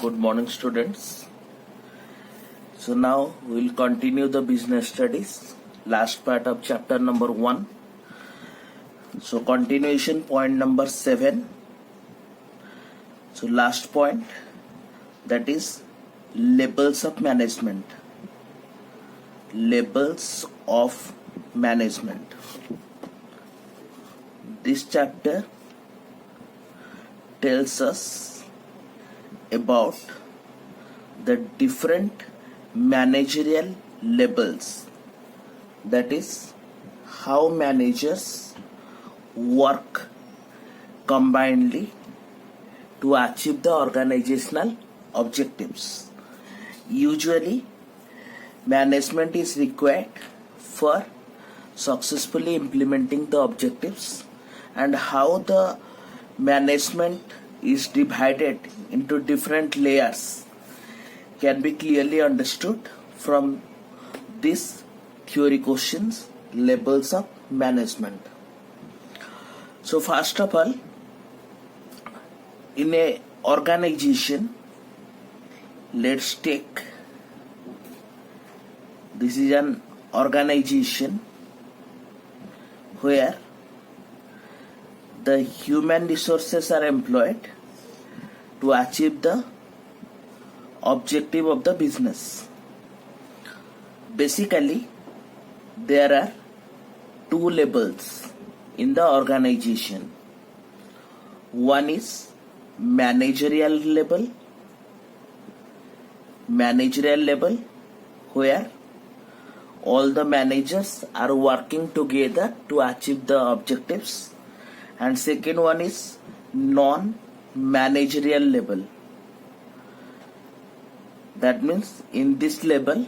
Good morning, students. So now we will continue the business studies, last part of chapter number 1. So continuation point number 7. So last point, that is labels of management. Labels of management. This chapter tells us about the different managerial labels, that is how managers work combinedly to achieve the organizational objectives. Usually management is required for successfully implementing the objectives, and how the management is divided into different layers can be clearly understood from these theory questions, labels of management. So first of all, in a organization, let's take this is an organization where the human resources are employed to achieve the objective of the business. Basically, there are two labels in the organization. One is managerial level where all the managers are working together to achieve the objectives, and second one is non-managerial level. That means in this level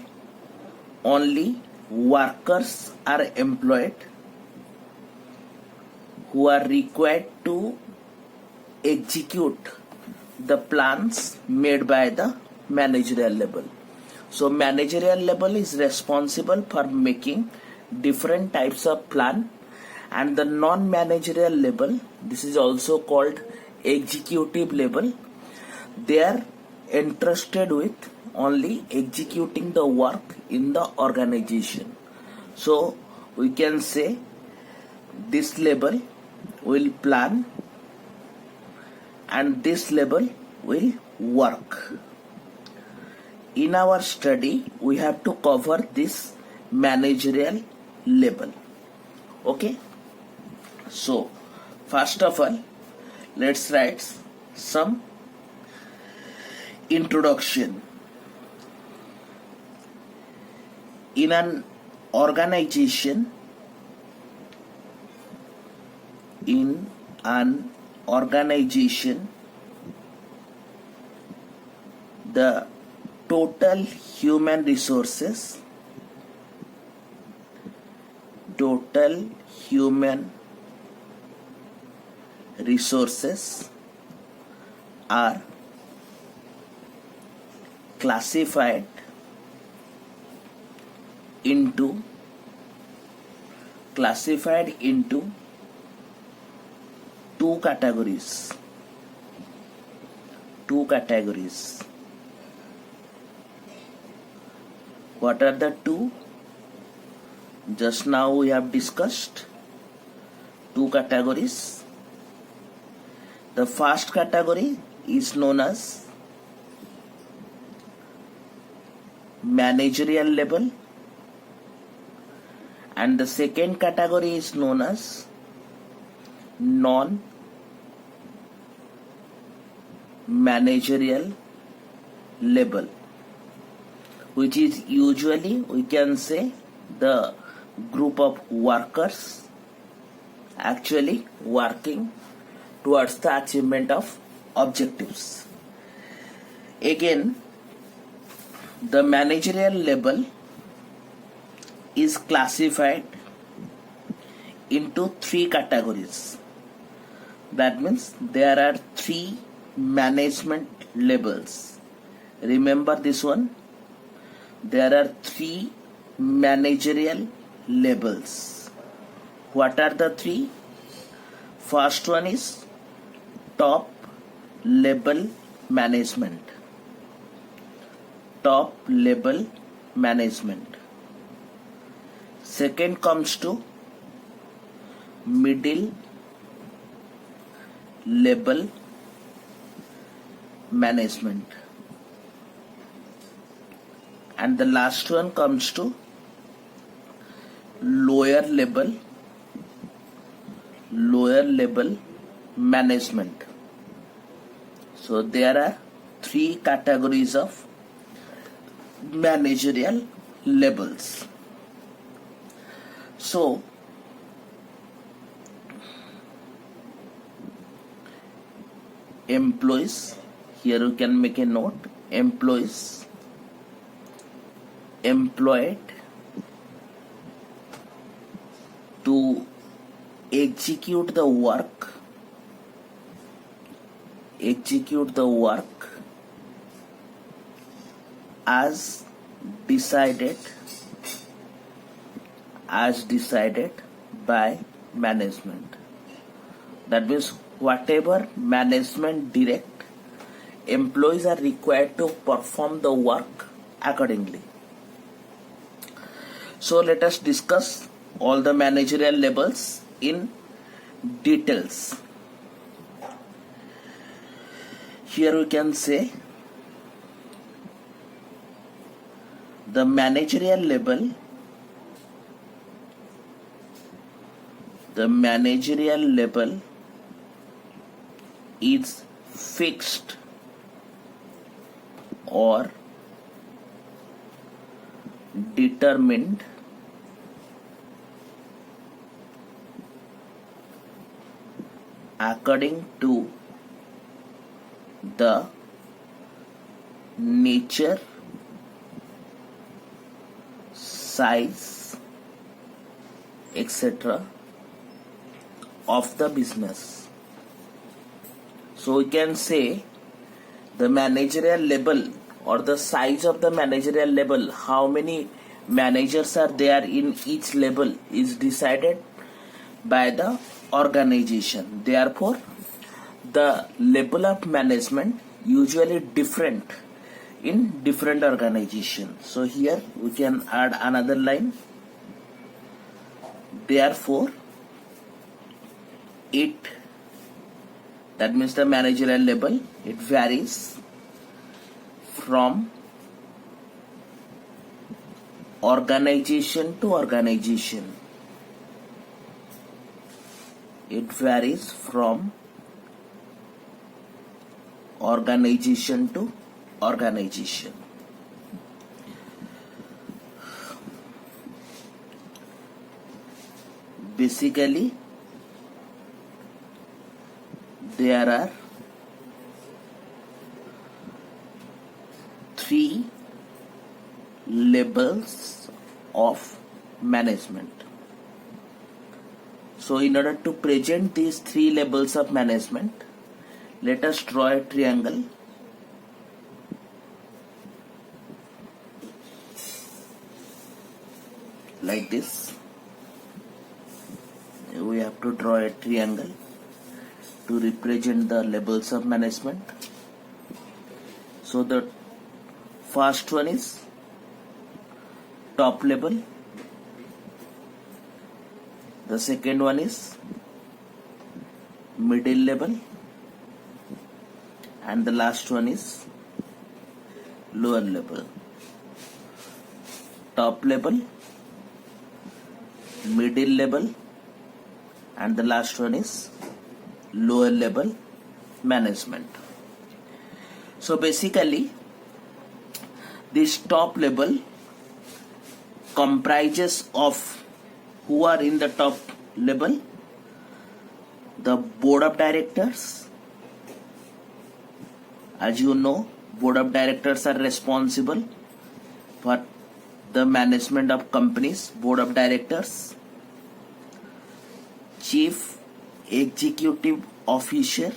only workers are employed who are required to execute the plans made by the managerial level. So managerial level is responsible for making different types of plan, and the non-managerial level, this is also called executive level, they are entrusted with only executing the work in the organization. So we can say this level will plan and this level will work. In our study, we have to cover this managerial level. Okay? So, first of all, let's write some introduction. In an organization, the total human resources are classified into two categories. What are the two? Just now we have discussed two categories. The first category is known as managerial level, and the second category is known as non-managerial level, which is usually, we can say, the group of workers actually working towards the achievement of objectives. Again, the managerial level is classified into three categories. That means there are three management levels. Remember this one. There are three managerial levels. What are the three? First one is top level management. top level management. Second comes to middle level management, and the last one comes to lower level management. So there are three categories of managerial levels. So employees, here you can make a note, employees, employed to execute the work as decided by management. That means whatever management direct, employees are required to perform the work accordingly. So let us discuss all the managerial levels in details. Here we can say the managerial level is fixed or determined according to the nature, size, etc. of the business. So we can say the managerial level or the size of the managerial level, how many managers are there in each level, is decided by the organization. Therefore, the level of management usually different in different organizations. So here we can add another line. Therefore, that means the managerial level, it varies from organization to organization. It varies from organization to organization. Basically, there are three levels of management. So in order to present these three levels of management, let us draw a triangle. Like this. We have to draw a triangle to represent the levels of management. So the first one is top level. The second one is middle level, and the last one is lower level. Top level, middle level, and the last one is lower level management. So basically, this top level comprises of who are in the top level: the board of directors. As you know, board of directors are responsible for the management of companies. Board of directors, chief executive officer,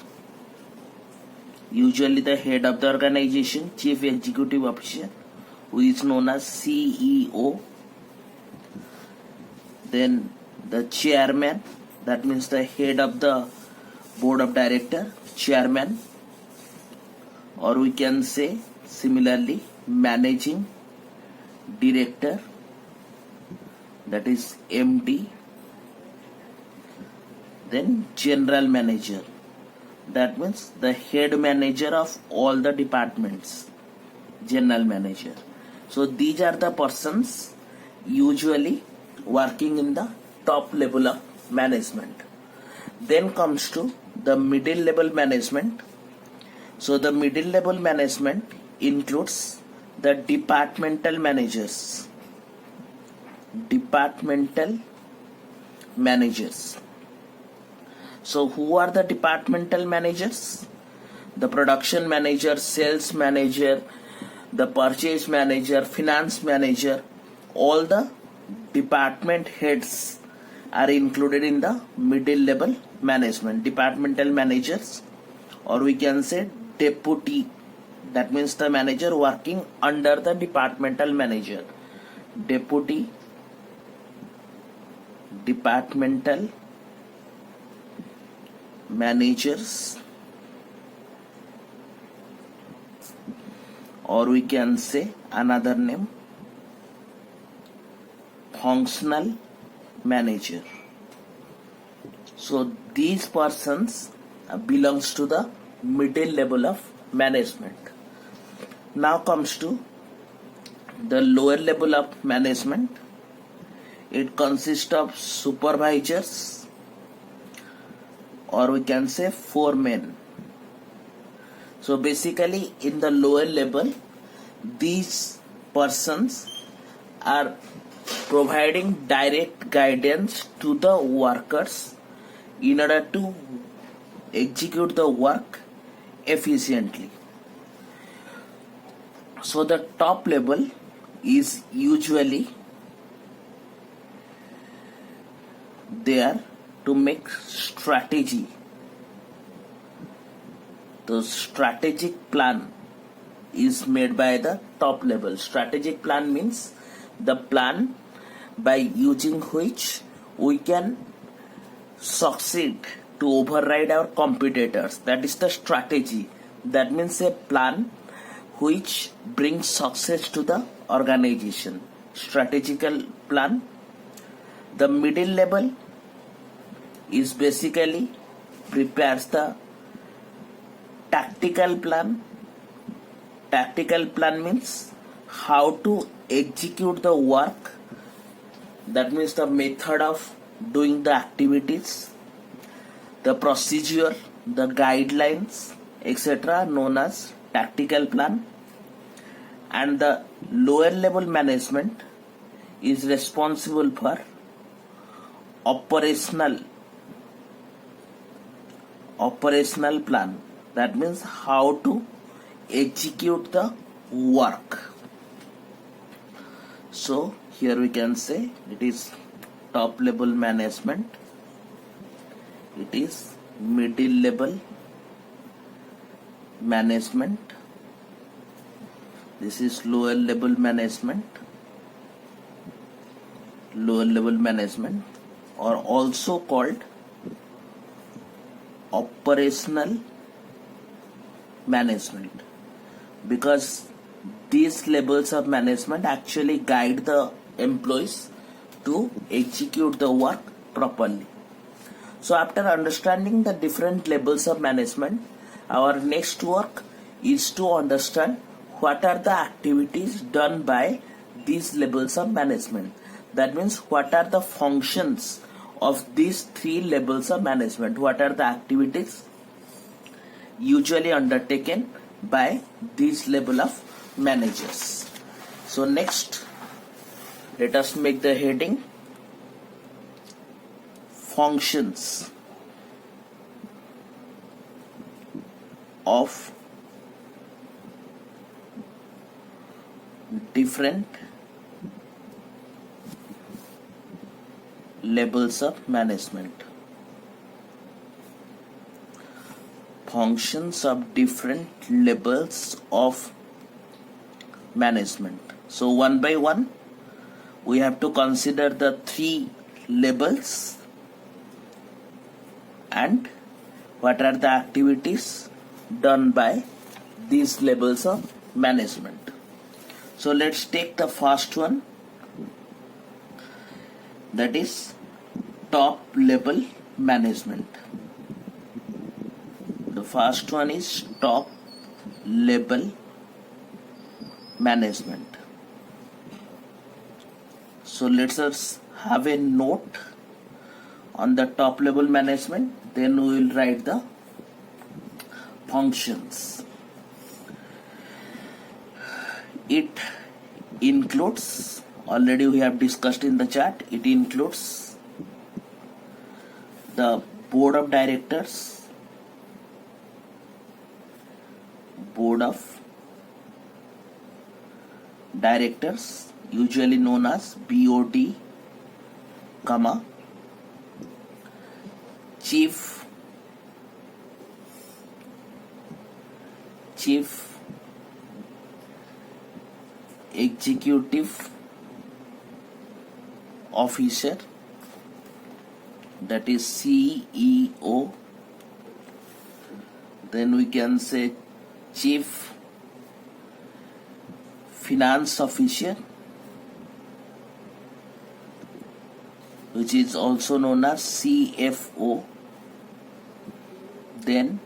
usually the head of the organization, chief executive officer, who is known as CEO. Then the chairman, that means the head of the board of director, chairman, or we can say similarly managing director, that is MD, then general manager, that means the head manager of all the departments, general manager. So these are the persons usually working in the top level of management. Then comes to the middle level management. So the middle level management includes the departmental managers. Departmental managers. So who are the departmental managers? The production manager, sales manager, the purchase manager, finance manager, all the department heads are included in the middle level management. Departmental managers, or we can say deputy, that means the manager working under the departmental manager. Deputy departmental managers, or we can say another name, functional manager. So these persons belongs to the middle level of management. Now comes to the lower level of management. It consists of supervisors, or we can say foremen. So basically in the lower level, these persons are providing direct guidance to the workers in order to execute the work efficiently. So the top level is usually there to make strategy. The strategic plan is made by the top level. Strategic plan means the plan by using which we can succeed to override our competitors. That is the strategy. That means a plan which brings success to the organization. Strategical plan. The middle level is basically prepares the tactical plan. Tactical plan means how to execute the work. That means the method of doing the activities, the procedure, the guidelines, etc., known as tactical plan. And the lower level management is responsible for operational plan. That means how to execute the work. So here we can say it is top level management, it is middle level management, this is lower level management. Lower level management, or also called operational management, because these levels of management actually guide the employees to execute the work properly. So after understanding the different levels of management, our next work is to understand what are the activities done by these levels of management. That means what are the functions of these three levels of management, what are the activities usually undertaken by this level of managers. So next, let us make the heading functions of different levels of management. Functions of different levels of management. So one by one we have to consider the three levels and what are the activities done by these levels of management. So let's take the first one, that is top level management. The first one is top level management. So let's us have a note on the top level management, then we will write the functions. It includes, already we have discussed in the chart, it includes the board of directors, usually known as BOD, chief executive officer, that is CEO. Then we can say chief finance officer, which is also known as CFO. Then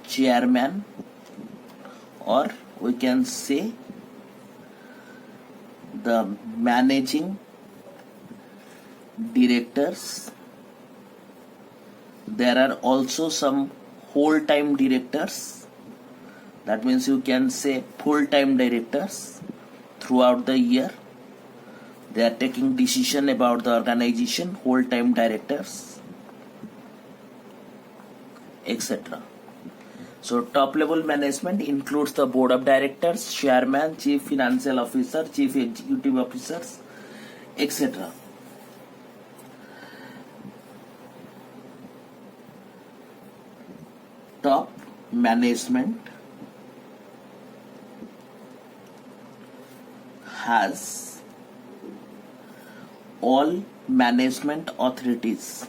chairman, or we can say the managing directors. There are also some whole-time directors, that means you can say full-time directors. Throughout the year they are taking decision about the organization, whole-time directors, etc. So top level management includes the board of directors, chairman, chief financial officer, chief executive officers, etc. Top management has all management authorities,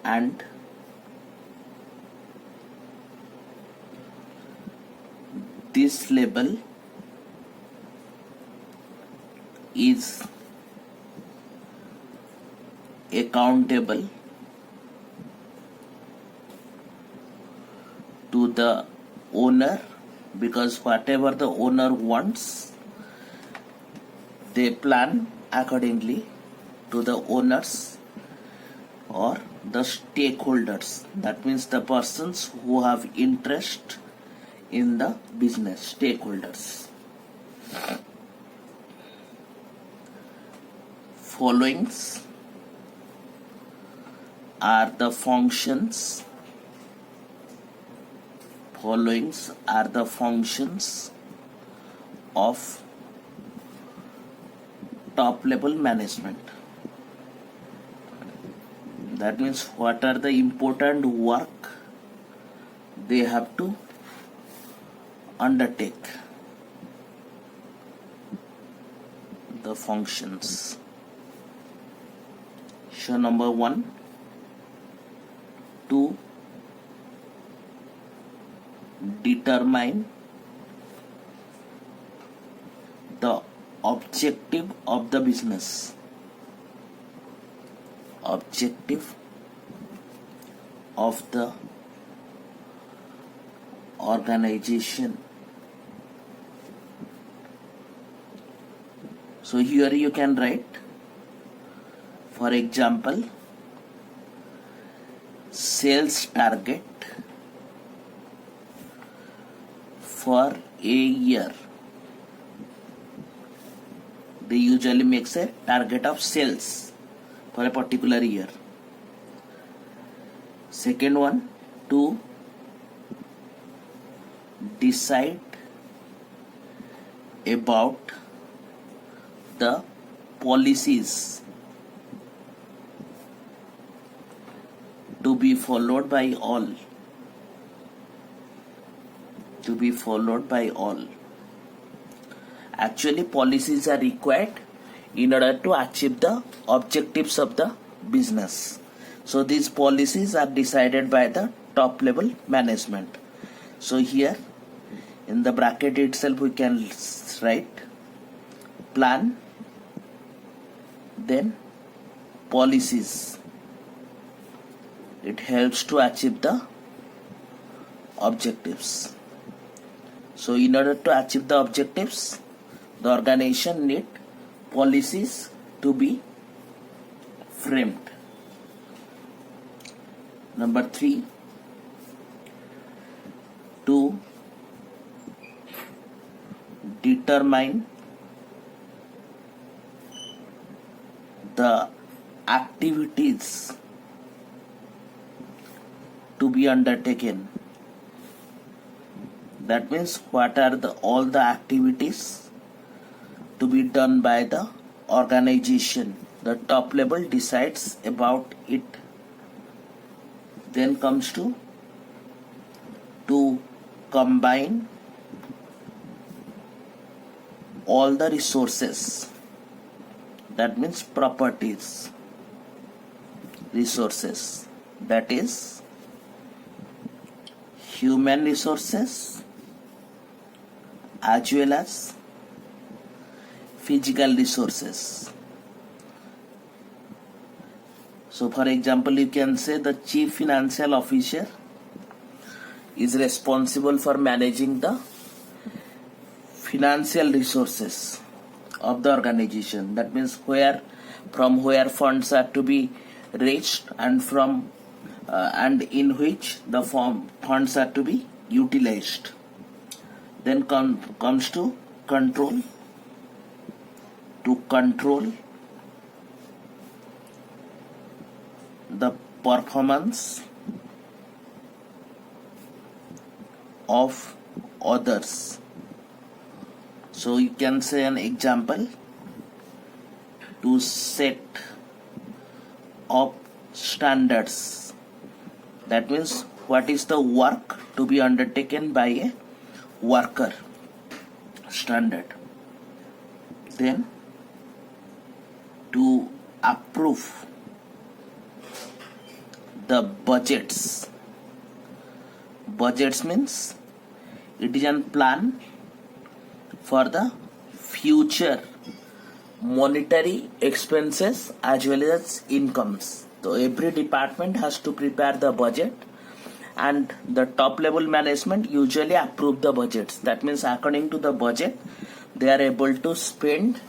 and this label is accountable to the owner, because whatever the owner wants, they plan accordingly to the owners or the stakeholders, that means the persons who have interest in the business, stakeholders. Followings are the functions of top level management. That means what are the important work they have to undertake, the functions. So number 1, to determine the objective of the business, objective of the organization. So here you can write, for example, sales target for a year. They usually make a target of sales for a particular year. Second one, to decide about the policies to be followed by all. Actually, policies are required in order to achieve the objectives of the business. So these policies are decided by the top level management. So here in the bracket itself we can write plan, then policies. It helps to achieve the objectives. So in order to achieve the objectives, the organization need policies to be framed. Number 3, to determine the activities to be undertaken. That means what are all the activities to be done by the organization. The top level decides about it. Then comes to combine all the resources. That means properties, resources. That is human resources as well as physical resources. So for example, you can say the chief financial officer is responsible for managing the financial resources of the organization. That means from where funds are to be raised and in which the funds are to be utilized. Then comes to control. To control the performance of others. So you can say an example, to set up standards. That means what is the work to be undertaken by a worker, standard. Then to approve the budgets. Budgets means it is a plan for the future monetary expenses as well as incomes. So every department has to prepare the budget, and the top level management usually approve the budgets. That means according to the budget they are able to spend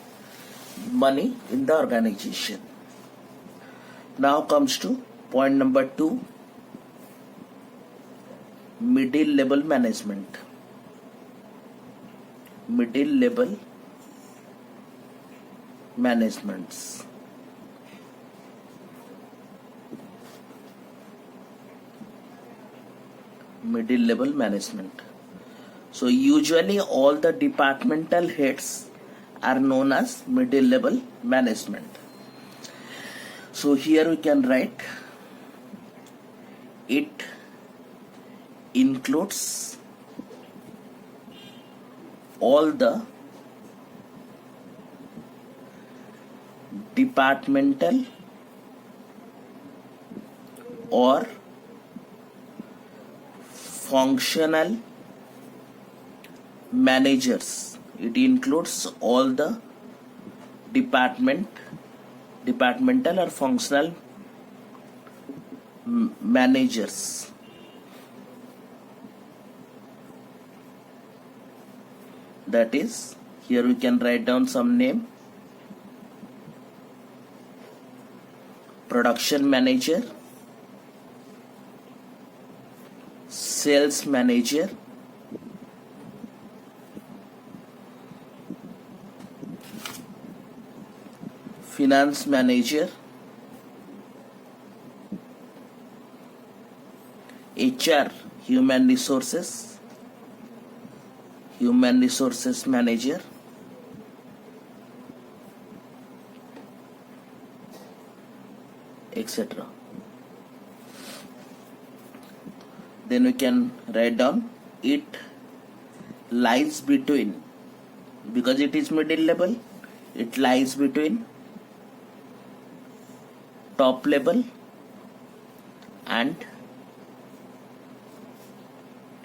money in the organization. Now comes to point number 2, middle level management. Middle level managements. Middle level management. So usually all the departmental heads are known as middle level management. So here we can write it includes all the departmental or functional managers. It includes all the departmental or functional managers. That is, here we can write down some name. Production manager, sales manager, finance manager, HR, human resources manager, etc. Then we can write down it lies between because it is middle level, it lies between top level and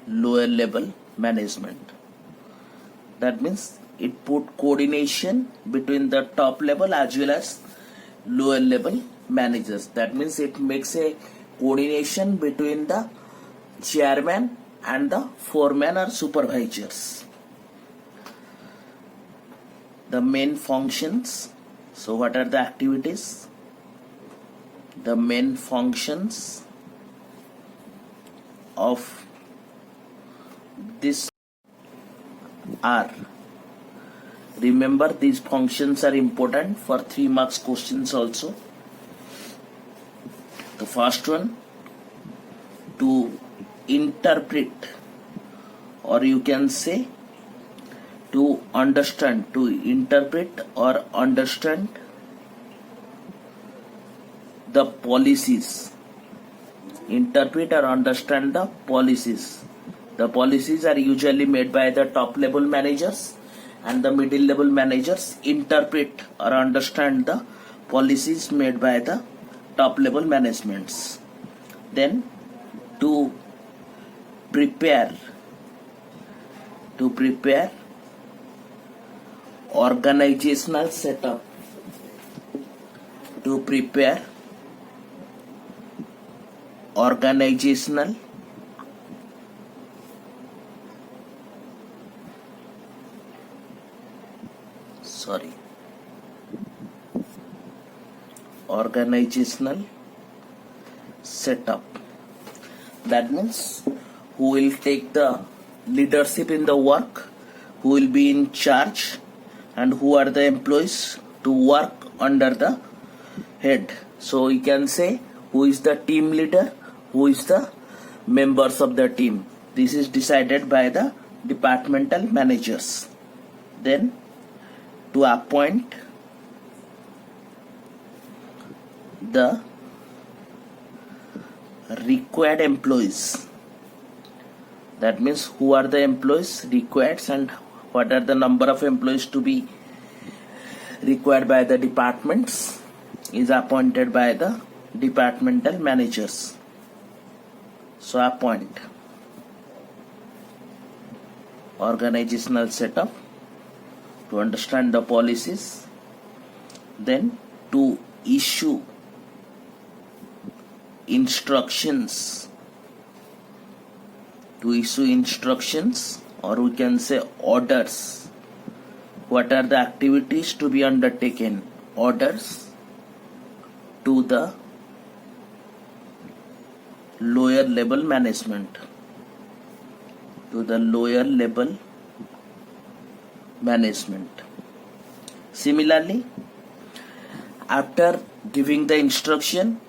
lower level management. That means it put coordination between the top level as well as lower level managers. That means it makes a coordination between the chairman and the foreman or supervisors. The main functions. So what are the activities? The main functions of this are, remember these functions are important for 3 marks questions also. The first one, to interpret, or you can say to understand, to interpret or understand the policies. Interpret or understand the policies. The policies are usually made by the top level managers, and the middle level managers interpret or understand the policies made by the top level managements. Then to prepare organizational setup, to prepare organizational setup. That means who will take the leadership in the work, who will be in charge, and who are the employees to work under the head. So you can say who is the team leader, who is the members of the team. This is decided by the departmental managers. Then to appoint the required employees. That means who are the employees required and what are the number of employees to be required by the departments is appointed by the departmental managers. So appoint organizational setup, to understand the policies, then to issue instructions, or we can say orders. What are the activities to be undertaken? Orders to the lower level management. Similarly, after giving the instruction,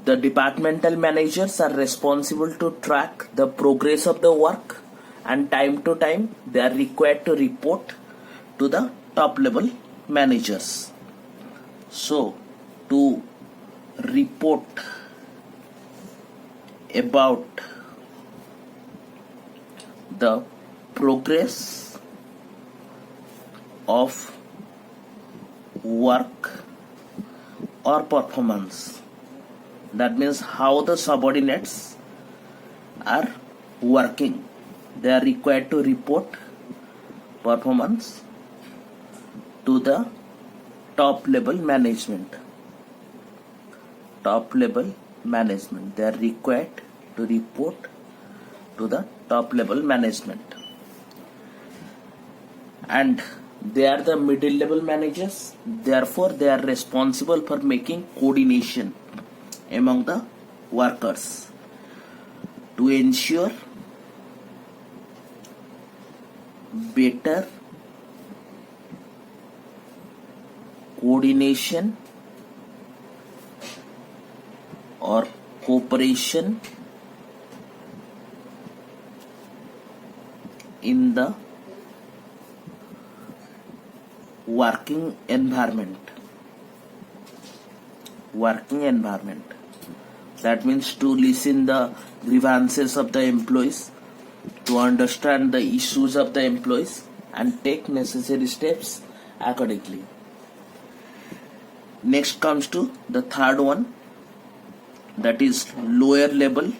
the departmental managers are responsible to track the progress of the work, and time to time they are required to report to the top level managers. So to report about the progress of work or performance. That means how the subordinates are working. They are required to report performance to the top level management. They are required to report to the top level management. And they are the middle level managers. Therefore, they are responsible for making coordination among the workers to ensure better coordination or cooperation in the working environment. That means to listen the grievances of the employees, to understand the issues of the employees, and take necessary steps accordingly. Next comes to the third one, that is lower level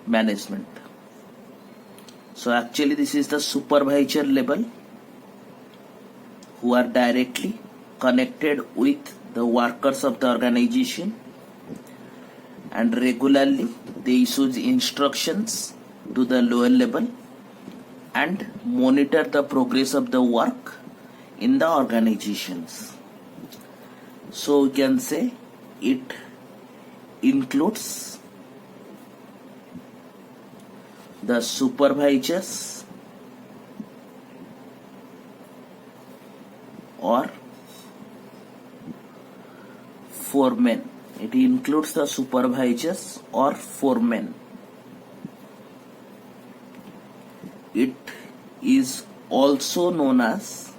management. So actually this is the supervisor level who are directly connected with the workers of the organization, and regularly they issue instructions to the lower level and monitor the progress of the work in the organizations. So we can say it includes the supervisors or foremen. It includes the supervisors or foremen. It is also known as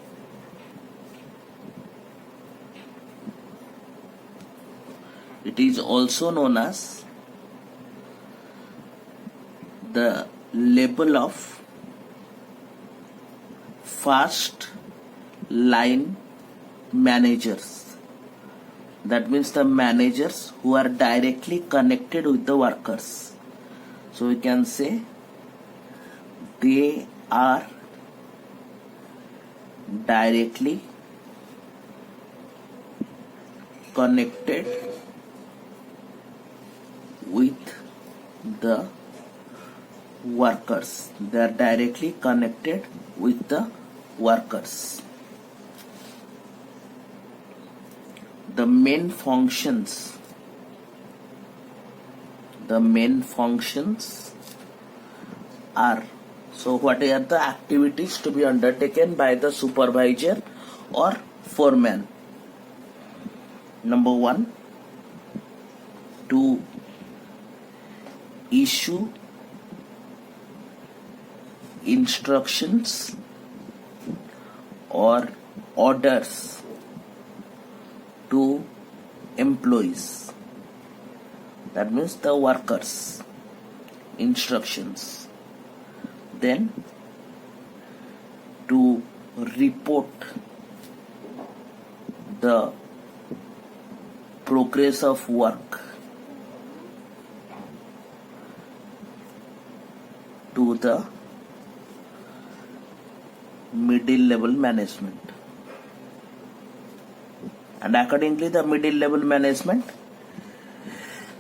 the level of first line managers. That means the managers who are directly connected with the workers. So we can say they are directly connected with the workers. They are directly connected with the workers. The main functions are, so what are the activities to be undertaken by the supervisor or foreman? Number 1, to issue instructions or orders to employees. That means the workers. Instructions. Then to report the progress of work to the middle level management, and accordingly the middle level management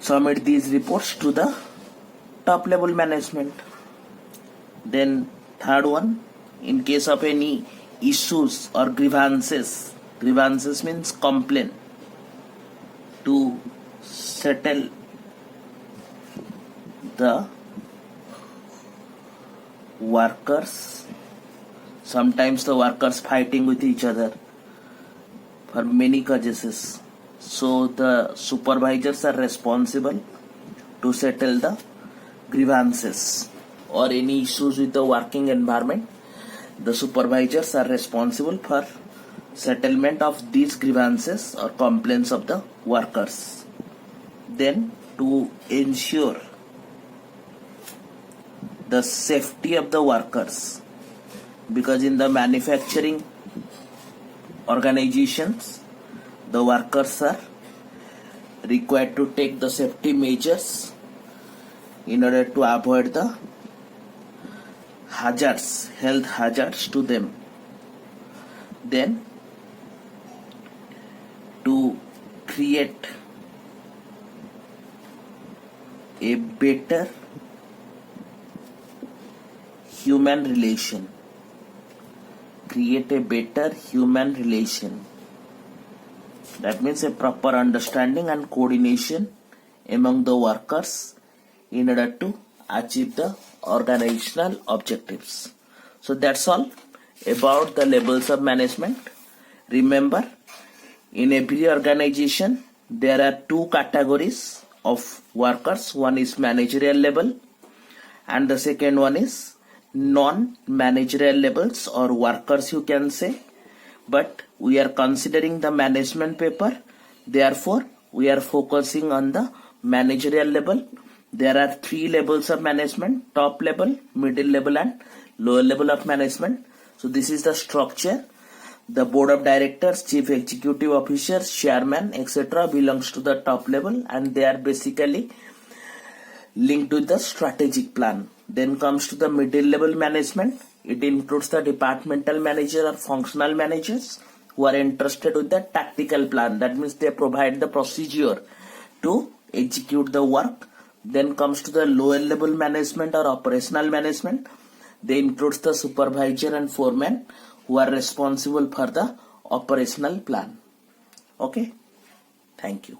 submit these reports to the top level management. Then third one, in case of any issues or grievances means complaint, to settle the workers. Sometimes the workers fighting with each other for many causes. So the supervisors are responsible to settle the grievances or any issues with the working environment. The supervisors are responsible for settlement of these grievances or complaints of the workers. Then to ensure the safety of the workers, because in the manufacturing organizations the workers are required to take the safety measures in order to avoid the hazards, health hazards to them. Then to create a better human relation. That means a proper understanding and coordination among the workers in order to achieve the organizational objectives. So that's all about the levels of management. Remember, in every organization there are two categories of workers. One is managerial level and the second one is non-managerial levels or workers, you can say. But we are considering the management paper, therefore we are focusing on the managerial level. There are 3 levels of management: top level, middle level, and lower level of management. So this is the structure. The board of directors, chief executive officers, chairman, etc. belongs to the top level, and they are basically linked with the strategic plan. Then comes to the middle level management. It includes the departmental manager or functional managers who are entrusted with the tactical plan. That means they provide the procedure to execute the work. Then comes to the lower level management or operational management. They includes the supervisor and foreman who are responsible for the operational plan. Okay, thank you.